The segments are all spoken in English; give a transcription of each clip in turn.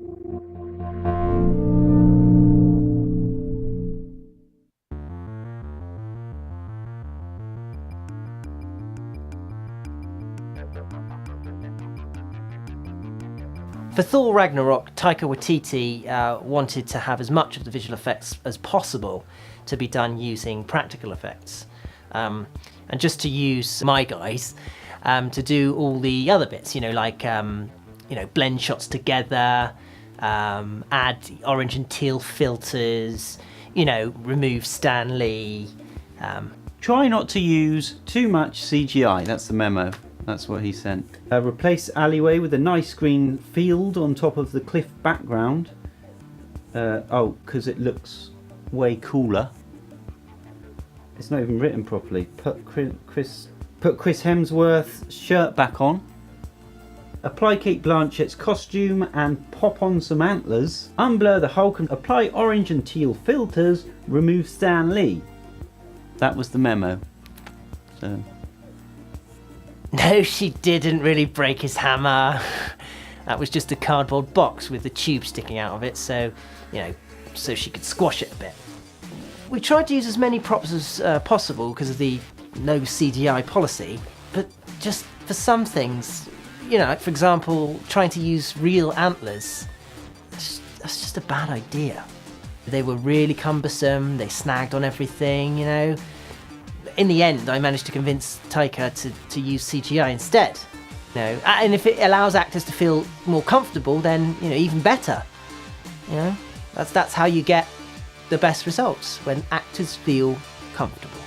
For Thor Ragnarok, Taika Waititi wanted to have as much of the visual effects as possible to be done using practical effects. And just to use my guys to do all the other bits, like blend shots together, add orange and teal filters, remove Stan Lee. Try not to use too much CGI, that's the memo. That's what he sent. Replace alleyway with a nice green field on top of the cliff background. Because it looks way cooler. It's not even written properly. Put Chris Hemsworth's shirt back on. Apply Kate Blanchett's costume and pop on some antlers. Unblur the Hulk and apply orange and teal filters. Remove Stan Lee. That was the memo. So. No, she didn't really break his hammer. That was just a cardboard box with the tube sticking out of it, so, so she could squash it a bit. We tried to use as many props as possible because of the no CGI policy, but just for some things, like for example, trying to use real antlers, that's just a bad idea. They were really cumbersome, they snagged on everything, In the end, I managed to convince Taika to use CGI instead. And if it allows actors to feel more comfortable, then even better. That's how you get the best results, when actors feel comfortable.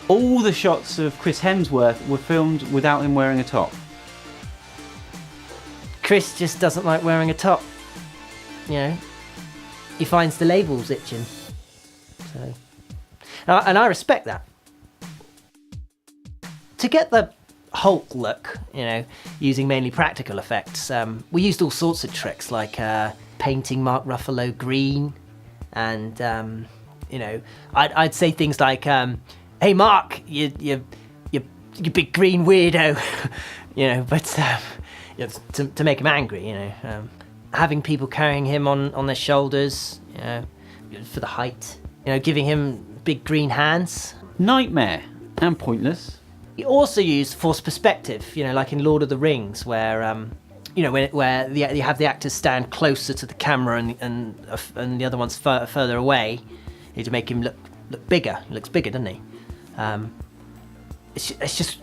All the shots of Chris Hemsworth were filmed without him wearing a top. Chris just doesn't like wearing a top. He finds the labels itching. So, and I respect that. To get the Hulk look, using mainly practical effects, we used all sorts of tricks, like painting Mark Ruffalo green, and I'd say things like, "Hey Mark, you big green weirdo," but to make him angry, having people carrying him on their shoulders, for the height, giving him big green hands. Nightmare and pointless. He also used forced perspective, like in Lord of the Rings, where where you have the actors stand closer to the camera and the other one's further away, to make him look bigger. He looks bigger, doesn't he? It's just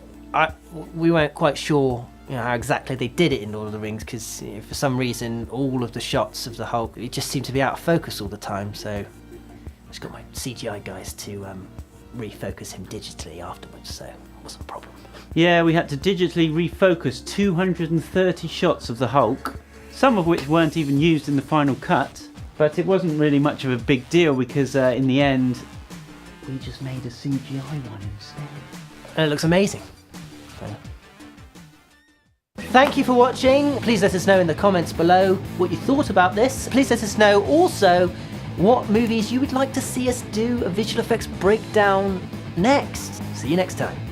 we weren't quite sure how exactly they did it in Lord of the Rings, because for some reason all of the shots of the Hulk, it just seemed to be out of focus all the time. So I just got my CGI guys to refocus him digitally afterwards. So. Wasn't a problem. Yeah, we had to digitally refocus 230 shots of the Hulk, some of which weren't even used in the final cut, but it wasn't really much of a big deal because in the end we just made a CGI one instead. And it looks amazing. So. Thank you for watching. Please let us know in the comments below what you thought about this. Please let us know also what movies you would like to see us do a visual effects breakdown next. See you next time.